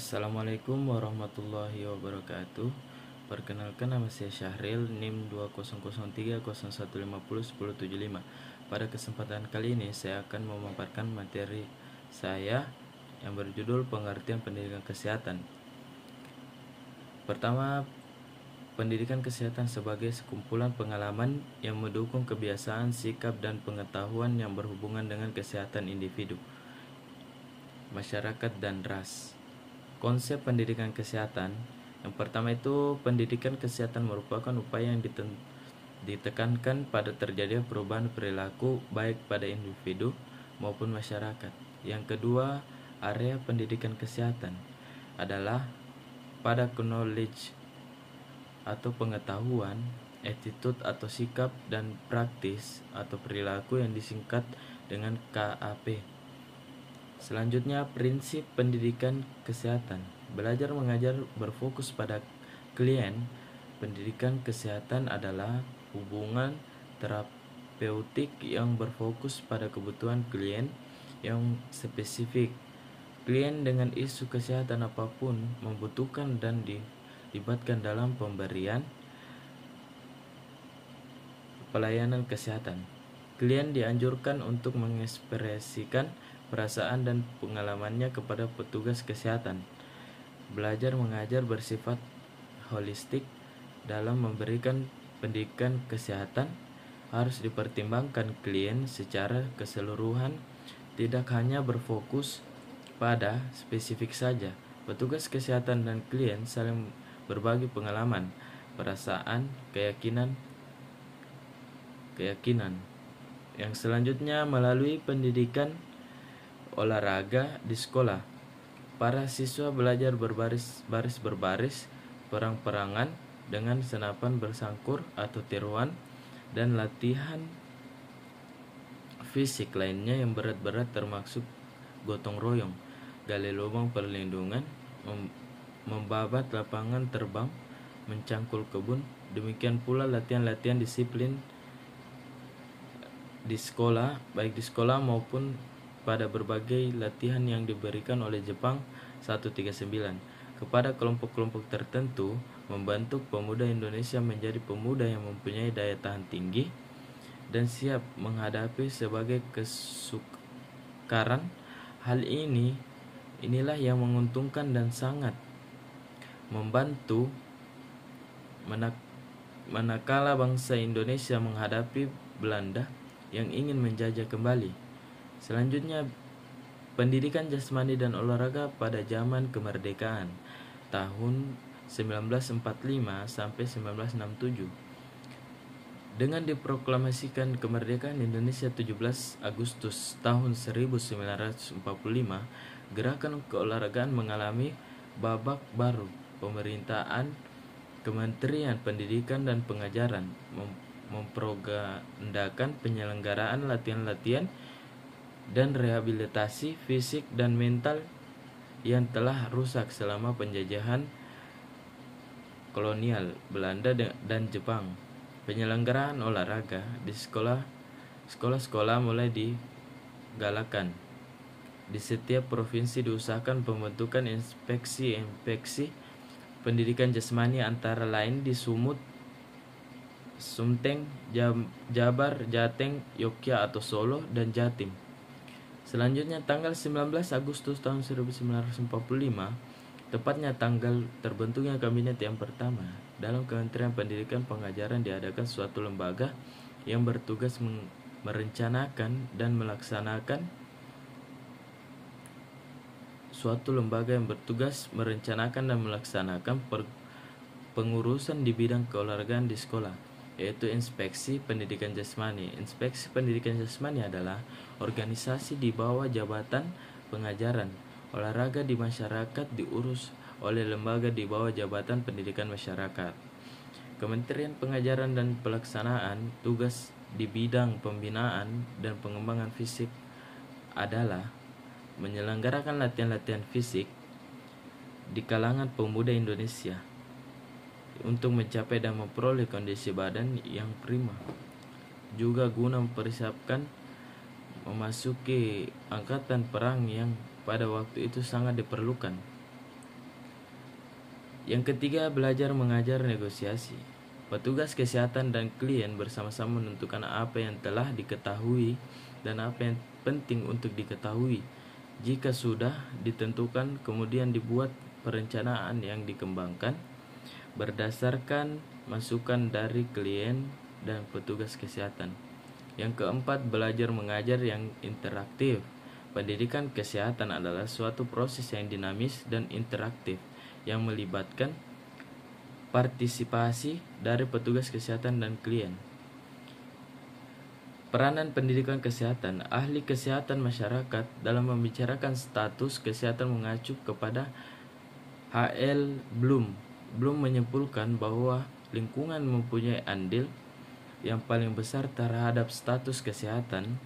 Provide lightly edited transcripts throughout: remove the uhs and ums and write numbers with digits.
Assalamualaikum warahmatullahi wabarakatuh. Perkenalkan, nama saya Syahril, NIM 200301501075. Pada kesempatan kali ini saya akan memaparkan materi saya yang berjudul pengertian pendidikan kesehatan. Pertama, pendidikan kesehatan sebagai sekumpulan pengalaman yang mendukung kebiasaan, sikap, dan pengetahuan yang berhubungan dengan kesehatan individu, masyarakat, dan ras. Konsep pendidikan kesehatan yang pertama itu, pendidikan kesehatan merupakan upaya yang ditekankan pada terjadinya perubahan perilaku baik pada individu maupun masyarakat. Yang kedua, area pendidikan kesehatan adalah pada knowledge atau pengetahuan, attitude atau sikap, dan praktis atau perilaku yang disingkat dengan KAP. Selanjutnya, prinsip pendidikan kesehatan. Belajar mengajar berfokus pada klien. Pendidikan kesehatan adalah hubungan terapeutik yang berfokus pada kebutuhan klien yang spesifik. Klien dengan isu kesehatan apapun membutuhkan dan dilibatkan dalam pemberian pelayanan kesehatan. Klien dianjurkan untuk mengekspresikan perasaan dan pengalamannya kepada petugas kesehatan. Belajar mengajar bersifat holistik. Dalam memberikan pendidikan kesehatan harus dipertimbangkan klien secara keseluruhan, tidak hanya berfokus pada spesifik saja. Petugas kesehatan dan klien saling berbagi pengalaman, perasaan, keyakinan. Yang selanjutnya, melalui pendidikan olahraga di sekolah, para siswa belajar berbaris, perang-perangan dengan senapan bersangkur atau tiruan, dan latihan fisik lainnya yang berat-berat termasuk gotong royong, gali lubang perlindungan, membabat lapangan terbang, mencangkul kebun. Demikian pula latihan-latihan disiplin di sekolah, baik di sekolah maupun pada berbagai latihan yang diberikan oleh Jepang 139 kepada kelompok-kelompok tertentu, membentuk pemuda Indonesia menjadi pemuda yang mempunyai daya tahan tinggi dan siap menghadapi sebagai kesukaran. Hal inilah yang menguntungkan dan sangat membantu manakala bangsa Indonesia menghadapi Belanda yang ingin menjajah kembali. Selanjutnya, pendidikan jasmani dan olahraga pada zaman kemerdekaan tahun 1945 sampai 1967. Dengan diproklamasikan kemerdekaan Indonesia 17 Agustus tahun 1945, gerakan keolahragaan mengalami babak baru. Pemerintahan Kementerian Pendidikan dan Pengajaran mempropagandakan penyelenggaraan latihan-latihan dan rehabilitasi fisik dan mental yang telah rusak selama penjajahan kolonial Belanda dan Jepang. Penyelenggaraan olahraga di sekolah-sekolah mulai digalakan. Di setiap provinsi diusahakan pembentukan inspeksi pendidikan jasmani, antara lain di Sumut, Sumteng, Jabar, Jateng, Yogyakarta atau Solo, dan Jatim. Selanjutnya, tanggal 19 Agustus tahun 1945, tepatnya tanggal terbentuknya kabinet yang pertama, dalam Kementerian Pendidikan Pengajaran diadakan suatu lembaga yang bertugas merencanakan dan melaksanakan pengurusan di bidang keolahragaan di sekolah, yaitu Inspeksi Pendidikan Jasmani. Inspeksi Pendidikan Jasmani adalah organisasi di bawah Jabatan Pengajaran Olahraga di Masyarakat, diurus oleh lembaga di bawah Jabatan Pendidikan Masyarakat. Kementerian Pengajaran dan Pelaksanaan tugas di bidang pembinaan dan pengembangan fisik adalah menyelenggarakan latihan-latihan fisik di kalangan pemuda Indonesia untuk mencapai dan memperoleh kondisi badan yang prima, juga guna mempersiapkan memasuki angkatan perang yang pada waktu itu sangat diperlukan. Yang ketiga, belajar mengajar negosiasi. Petugas kesehatan dan klien bersama-sama menentukan apa yang telah diketahui dan apa yang penting untuk diketahui. Jika sudah ditentukan, kemudian dibuat perencanaan yang dikembangkan berdasarkan masukan dari klien dan petugas kesehatan. Yang keempat, belajar mengajar yang interaktif. Pendidikan kesehatan adalah suatu proses yang dinamis dan interaktif yang melibatkan partisipasi dari petugas kesehatan dan klien. Peranan pendidikan kesehatan. Ahli kesehatan masyarakat dalam membicarakan status kesehatan mengacu kepada H.L. Bloom. Bloom menyimpulkan bahwa lingkungan mempunyai andil yang paling besar terhadap status kesehatan,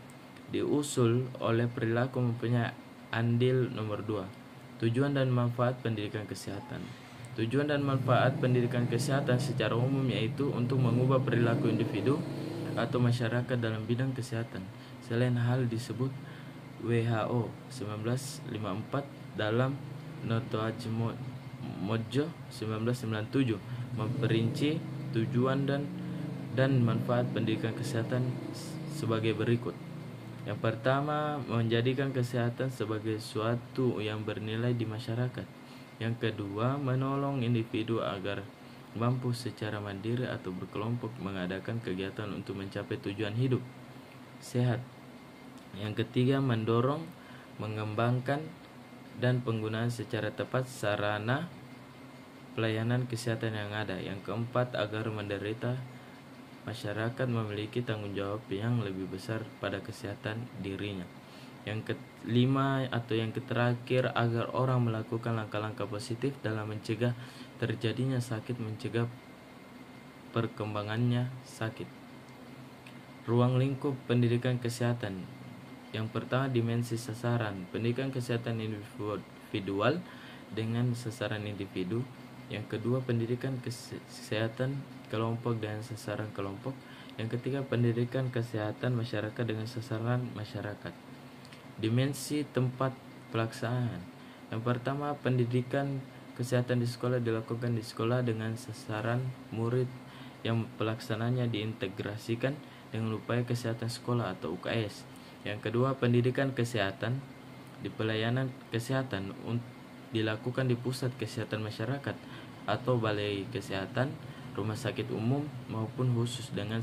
diusul oleh perilaku mempunyai andil nomor 2. Tujuan dan manfaat pendidikan kesehatan. Tujuan dan manfaat pendidikan kesehatan secara umum yaitu untuk mengubah perilaku individu atau masyarakat dalam bidang kesehatan. Selain hal disebut WHO 1954 dalam Notoaj Mojo 1997 memperinci tujuan dan manfaat pendidikan kesehatan sebagai berikut. Yang pertama, menjadikan kesehatan sebagai suatu yang bernilai di masyarakat. Yang kedua, menolong individu agar mampu secara mandiri atau berkelompok mengadakan kegiatan untuk mencapai tujuan hidup sehat. Yang ketiga, mendorong, mengembangkan, dan penggunaan secara tepat sarana pelayanan kesehatan yang ada. Yang keempat, agar menderita masyarakat memiliki tanggung jawab yang lebih besar pada kesehatan dirinya. Yang kelima atau yang terakhir, agar orang melakukan langkah-langkah positif dalam mencegah terjadinya sakit, mencegah perkembangannya sakit. Ruang lingkup pendidikan kesehatan. Yang pertama, dimensi sasaran. Pendidikan kesehatan individual dengan sasaran individu. Yang kedua, pendidikan kesehatan kelompok dengan sasaran kelompok. Yang ketiga, pendidikan kesehatan masyarakat dengan sasaran masyarakat. Dimensi tempat pelaksanaan. Yang pertama, pendidikan kesehatan di sekolah dilakukan di sekolah dengan sasaran murid yang pelaksananya diintegrasikan dengan upaya kesehatan sekolah atau UKS. Yang kedua, pendidikan kesehatan di pelayanan kesehatan dilakukan di pusat kesehatan masyarakat atau balai kesehatan, rumah sakit umum maupun khusus dengan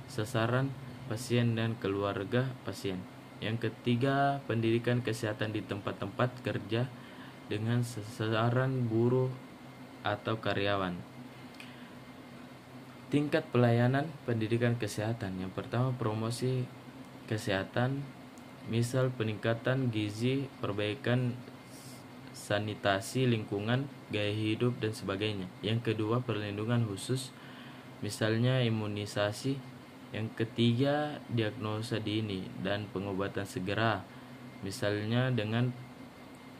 sasaran pasien dan keluarga pasien. Yang ketiga, pendidikan kesehatan di tempat-tempat kerja dengan sasaran buruh atau karyawan. Tingkat pelayanan pendidikan kesehatan. Yang pertama, promosi kesehatan, misal peningkatan gizi, perbaikan sanitasi lingkungan, gaya hidup, dan sebagainya. Yang kedua, perlindungan khusus, misalnya imunisasi. Yang ketiga, diagnosa dini dan pengobatan segera, misalnya dengan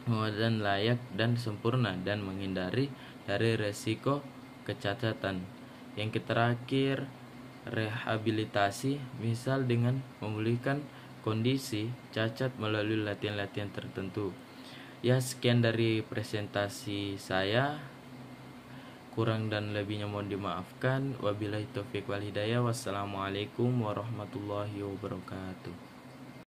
pengobatan layak dan sempurna dan menghindari dari resiko kecacatan. Yang terakhir, rehabilitasi, misal dengan memulihkan kondisi cacat melalui latihan-latihan tertentu. Ya, sekian dari presentasi saya. Kurang dan lebihnya mohon dimaafkan. Wabillahi taufiq wal hidayah. Wassalamualaikum warahmatullahi wabarakatuh.